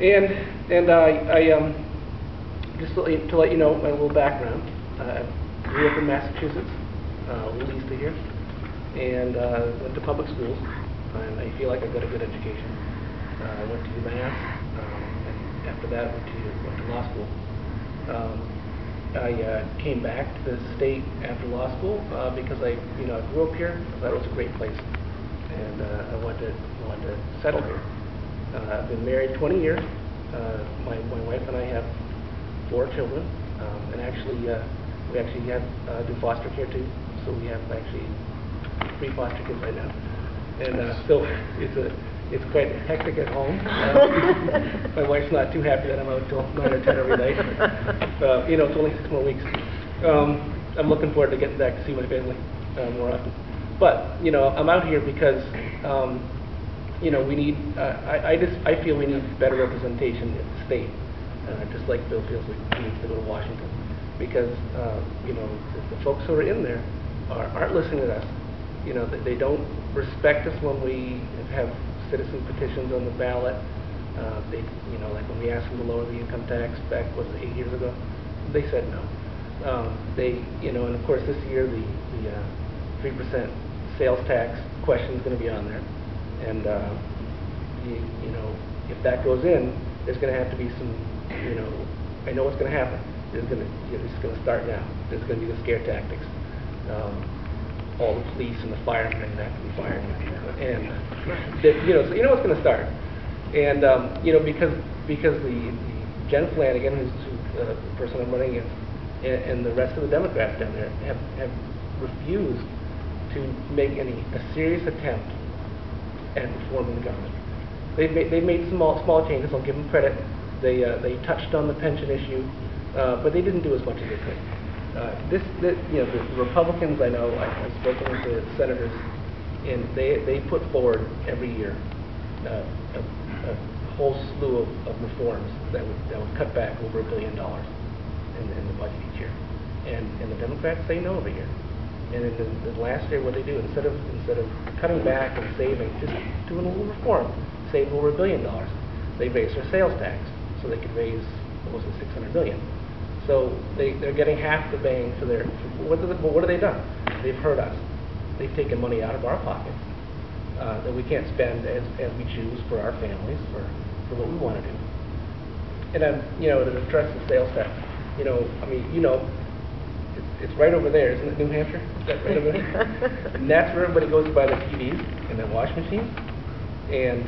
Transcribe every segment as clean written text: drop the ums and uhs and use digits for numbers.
And just to let you know my little background. I grew up in Massachusetts, a little east of here, and went to public schools. And I feel like I got a good education. I went to UMass, and after that went to law school. I came back to the state after law school because I grew up here. I thought it was a great place, and I wanted to settle here. I've been married 20 years. My wife and I have 4 children, and actually we actually have do foster care too. So we have actually 3 foster kids right now, and so it's quite hectic at home. My wife's not too happy that I'm out till 9 or 10 every night. But, it's only 6 more weeks. I'm looking forward to getting back to see my family more often. But I'm out here because we need. I feel we need better representation in the state, just like Bill feels like he needs to go to Washington, because the folks who are in there aren't listening to us. They don't respect us when we have citizen petitions on the ballot. They, like when we asked them to lower the income tax back, was it 8 years ago? They said no. And of course this year the 3% sales tax question is going to be on there, and if that goes in, there's going to have to be some, I know what's going to happen. It's going to start now. There's going to be the scare tactics. All the police and the firemen have to be fired, and so you know what's going to start. And because the Jen Flanagan, who's the person I'm running against, and the rest of the Democrats down there have refused to make a serious attempt at reforming the government. They've made small changes. I'll give them credit. They touched on the pension issue, but they didn't do as much as they could. The Republicans, I know, I've spoken with the senators, and they put forward every year a whole slew of reforms that would cut back over $1 billion in the budget each year, and the Democrats say no every year. And in the last year, what they do, instead of cutting back and saving, just doing a little reform, save over $1 billion, they raise their sales tax so they could raise, what was it, $600 million. So they're getting half the bang for their. What have they done? They've hurt us. They've taken money out of our pockets that we can't spend as we choose for our families, for what we want to do. And then to address the sales tax, it's right over there, isn't it, New Hampshire? Is that right over there? And that's where everybody goes to buy their TVs and their washing machines, and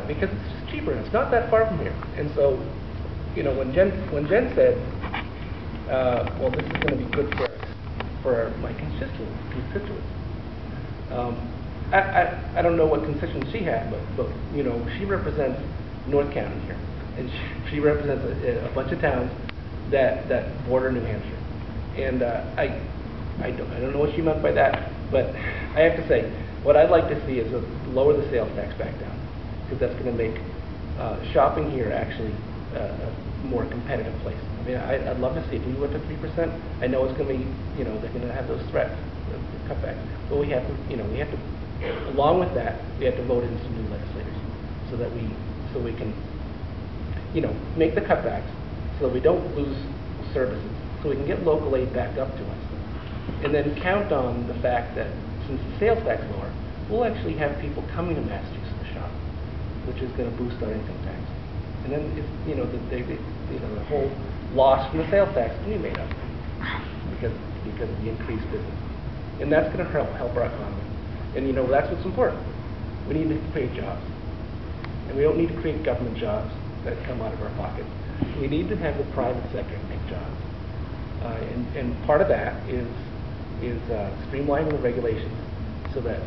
because it's just cheaper and it's not that far from here. And so, when Jen said, well, this is going to be good for my constituents. I don't know what constituents she had, but she represents North County here, and she represents a bunch of towns that border New Hampshire. And I don't know what she meant by that, but I have to say, what I'd like to see is lower the sales tax back down, because that's going to make shopping here actually a more competitive place. I mean, I'd love to see if we went to 3%. I know it's going to be, they're going to have those threats, the cutbacks. But we have to, along with that, we have to vote in some new legislators so we can, make the cutbacks so that we don't lose services, so we can get local aid back up to us, and then count on the fact that since the sales tax is lower, we'll actually have people coming to Massachusetts to shop, which is going to boost our income tax. And then the whole loss from the sales tax can be made up because of the increased business, and that's going to help our economy. And that's what's important. We need to create jobs, and we don't need to create government jobs that come out of our pockets. We need to have the private sector make jobs, and part of that is streamlining the regulations so that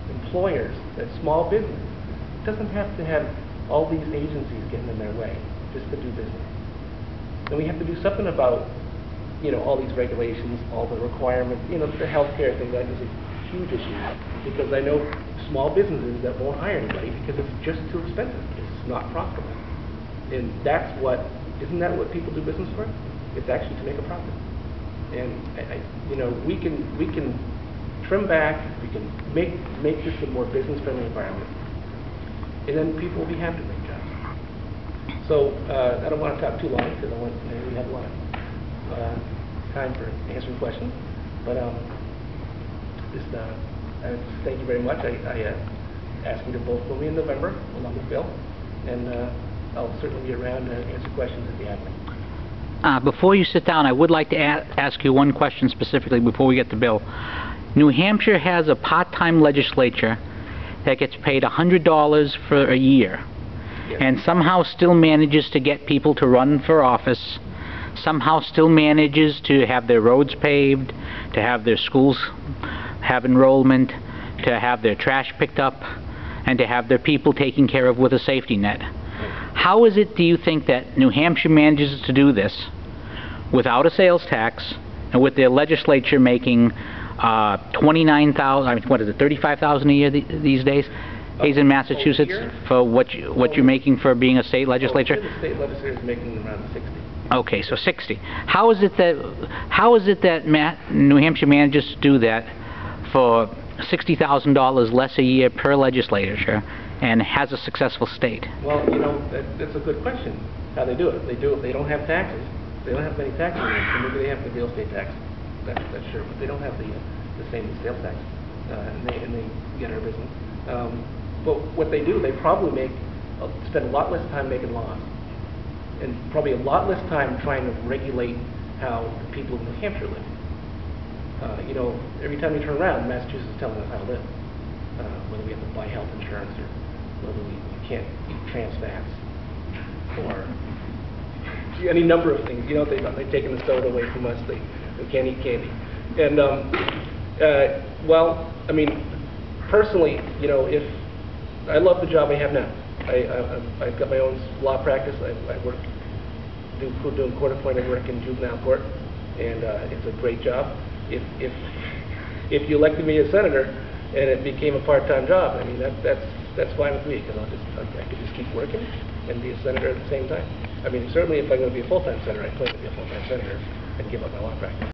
employers, that small business, doesn't have to have all these agencies getting in their way just to do business. Then we have to do something about all these regulations, all the requirements. The healthcare thing, that is a huge issue, because I know small businesses that won't hire anybody because it's just too expensive. It's not profitable. And isn't that what people do business for? It's actually to make a profit. And we can trim back, we can make this a more business-friendly environment. and then people will be happy to make jobs. So I don't want to talk too long because we have a lot of time for answering questions. But thank you very much. I ask you to vote for me in November along with Bill, and I'll certainly be around to answer questions if you have them. Before you sit down, I would like to ask you one question specifically before we get to Bill. New Hampshire has a part-time legislature that gets paid $100 for a year, Yes. and somehow still manages to get people to run for office, somehow still manages to have their roads paved, to have their schools have enrollment, to have their trash picked up, and to have their people taken care of with a safety net. How is it, do you think, that New Hampshire manages to do this without a sales tax and with their legislature making $29,000, I mean, what is it, $35,000 a year these days? He's in Massachusetts for what you're making for being a state legislature? The state legislature is making around 60. Okay, so 60. How is it that New Hampshire manages to do that for $60,000 less a year per legislature and has a successful state? Well, you know, that's a good question. How they do it? They don't have taxes. They don't have many taxes. So maybe they have the real estate tax. That's sure, but they don't have the same as sales tax, and they get our business. But what they do, they probably spend a lot less time making laws, and probably a lot less time trying to regulate how the people of New Hampshire live. You know, every time you turn around, Massachusetts is telling us how to live, whether we have to buy health insurance or whether we can't eat trans fats or any number of things. You know, they've taken the soda away from us. They can't eat candy. And well, I mean, personally, you know, I love the job I have now. I've got my own law practice. I work doing court-appointed work in juvenile court, and it's a great job. If you elected me as senator and it became a part-time job, I mean that's fine with me, because I could just keep working and be a senator at the same time. I mean, certainly if I'm going to be a full-time senator, I plan to be a full-time senator and give up my law practice.